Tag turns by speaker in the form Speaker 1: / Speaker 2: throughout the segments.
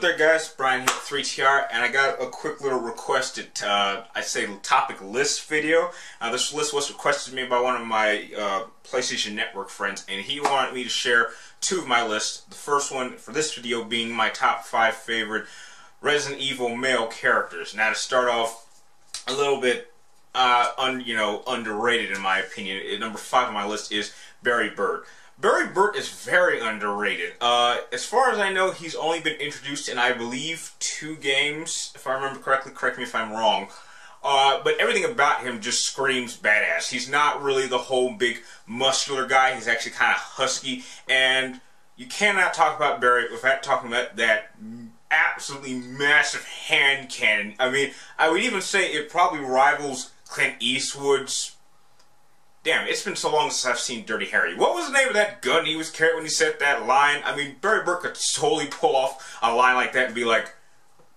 Speaker 1: there, guys? Brian here, 3TR, and I got a quick little requested, topic list video. This list was requested to me by one of my PlayStation Network friends, and he wanted me to share two of my lists. The first one for this video being my top 5 favorite Resident Evil male characters. Now, to start off, a little bit underrated in my opinion. Number 5 on my list is Barry Burt. Barry Burt is very underrated. As far as I know, he's only been introduced in, I believe, 2 games, if I remember correctly. Correct me if I'm wrong. But everything about him just screams badass. He's not really the whole big muscular guy. He's actually kind of husky. And you cannot talk about Barry without talking about that absolutely massive hand cannon. I mean, I would even say it probably rivals Clint Eastwood's. Damn, it's been so long since I've seen Dirty Harry. What was the name of that gun he was carrying when he said that line? I mean, Barry Burt could totally pull off a line like that and be like,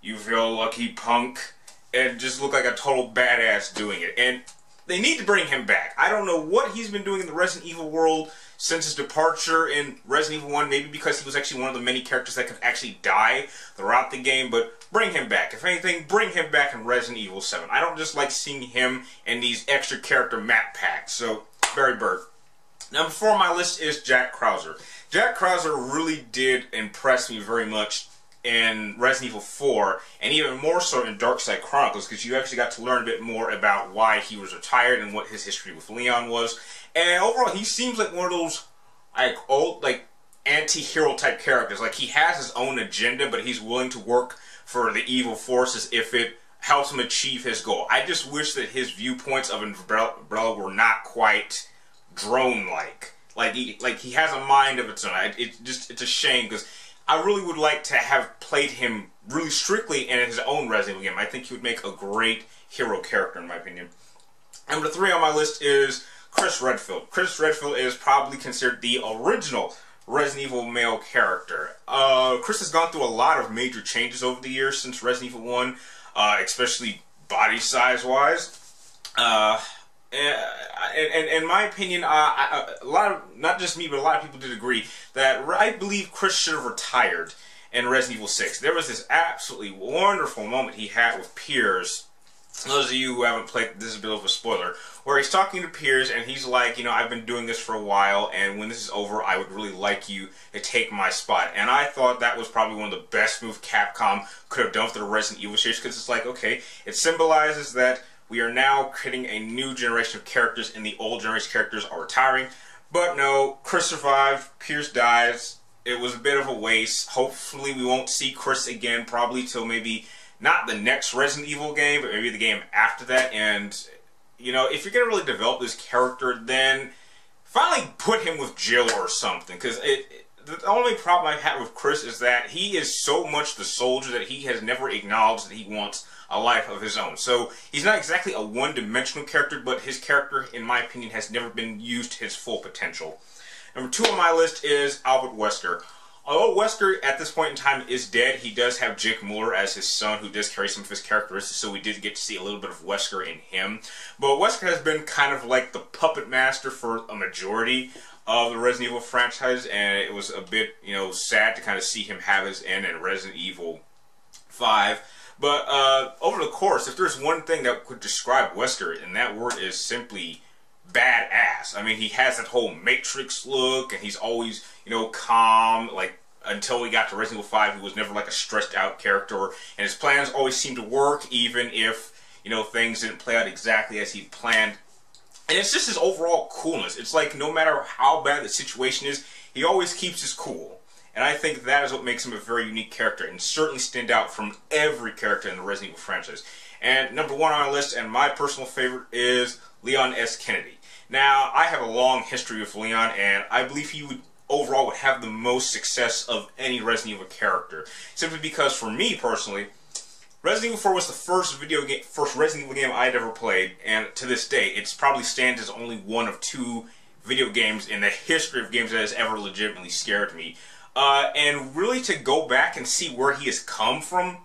Speaker 1: "You feel lucky, punk," and just look like a total badass doing it. And they need to bring him back. I don't know what he's been doing in the Resident Evil world since his departure in Resident Evil 1, maybe because he was actually one of the many characters that could actually die throughout the game, but bring him back. If anything, bring him back in Resident Evil 7. I don't just like seeing him in these extra character map packs, so Barry Burt. Number 4 on my list is Jack Krauser. Jack Krauser really did impress me very much in Resident Evil 4, and even more so in Darkside Chronicles, because you actually got to learn a bit more about why he was retired and what his history with Leon was. And overall, he seems like one of those old anti-hero type characters. Like, he has his own agenda, but he's willing to work for the evil forces if it helps him achieve his goal. I just wish that his viewpoints of Umbrella were not quite drone-like. Like he has a mind of its own. It's a shame, because I really would like to have played him really strictly in his own Resident Evil game. I think he would make a great hero character, in my opinion. Number 3 on my list is Chris Redfield. Chris Redfield is probably considered the original Resident Evil male character. Chris has gone through a lot of major changes over the years since Resident Evil 1, especially body size-wise. And in my opinion, a lot of, not just me, but a lot of people did agree that I believe Chris should have retired in Resident Evil 6. There was this absolutely wonderful moment he had with Piers. For those of you who haven't played, this is a bit of a spoiler, where he's talking to Piers and he's like, I've been doing this for a while, and when this is over, I would really like you to take my spot. And I thought that was probably one of the best moves Capcom could have done for the Resident Evil series, because it's like, okay, it symbolizes that we are now creating a new generation of characters, and the old generation characters are retiring. But no, Chris survived, Piers dies. It was a bit of a waste. Hopefully we won't see Chris again, probably till maybe not the next Resident Evil game, but maybe the game after that. And, if you're going to really develop this character, then finally put him with Jill or something. Because the only problem I've had with Chris is that he is so much the soldier that he has never acknowledged that he wants a life of his own. So he's not exactly a one-dimensional character, but his character, in my opinion, has never been used to his full potential. Number 2 on my list is Albert Wesker. Although Wesker, at this point in time, is dead, he does have Jake Muller as his son, who does carry some of his characteristics, so we did get to see a little bit of Wesker in him. But Wesker has been kind of like the puppet master for a majority of the Resident Evil franchise, and it was a bit, sad to kind of see him have his end in Resident Evil 5. But over the course, if there's one thing that could describe Wesker, and that word is simply badass. I mean, he has that whole Matrix look, and he's always, calm, until we got to Resident Evil 5, he was never like a stressed out character, and his plans always seemed to work, even if, things didn't play out exactly as he planned. And it's just his overall coolness. It's like, no matter how bad the situation is, he always keeps his cool. And I think that is what makes him a very unique character, and certainly stand out from every character in the Resident Evil franchise. And number 1 on my list, and my personal favorite, is Leon S. Kennedy. Now, I have a long history with Leon, and I believe he would overall have the most success of any Resident Evil character. Simply because, for me personally, Resident Evil 4 was the first Resident Evil game I'd ever played, and to this day, it probably stands as only one of 2 video games in the history of games that has ever legitimately scared me. And really to go back and see where he has come from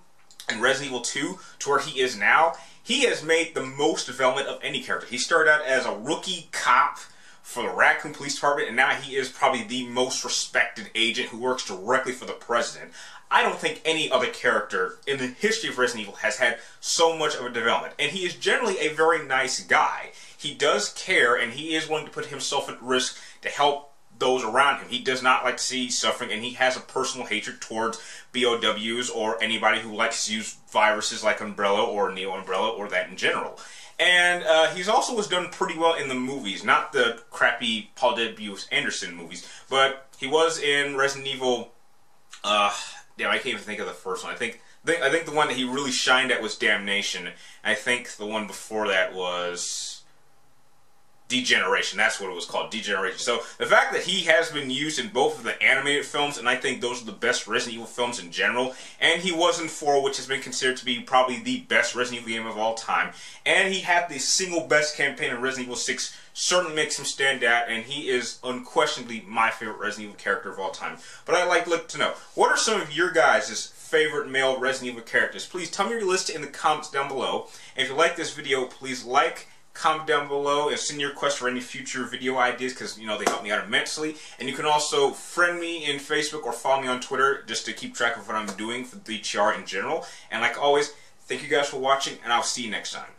Speaker 1: in Resident Evil 2 to where he is now, he has made the most development of any character. He started out as a rookie cop for the Raccoon Police Department, and now he is probably the most respected agent who works directly for the president. I don't think any other character in the history of Resident Evil has had so much of a development. And he is generally a very nice guy. He does care, and he is willing to put himself at risk to help those around him. He does not like to see suffering, and he has a personal hatred towards BOWs or anybody who likes to use viruses like Umbrella or Neo Umbrella or that in general. And he's also was done pretty well in the movies, not the crappy Paul W. Anderson movies, but he was in Resident Evil. Yeah, I can't even think of the first one. I think the one that he really shined at was Damnation. I think the one before that was Degeneration. That's what it was called, Degeneration. So the fact that he has been used in both of the animated films, and I think those are the best Resident Evil films in general, and he was in 4, which has been considered to be probably the best Resident Evil game of all time, and he had the single best campaign in Resident Evil 6, certainly makes him stand out, and he is unquestionably my favorite Resident Evil character of all time. But I'd like to know, what are some of your guys' favorite male Resident Evil characters? Please tell me your list in the comments down below. And if you like this video, please like, comment down below, and send your requests for any future video ideas, because, you know, they help me out immensely. And you can also friend me in Facebook or follow me on Twitter just to keep track of what I'm doing for the TR in general. And like always, thank you guys for watching, and I'll see you next time.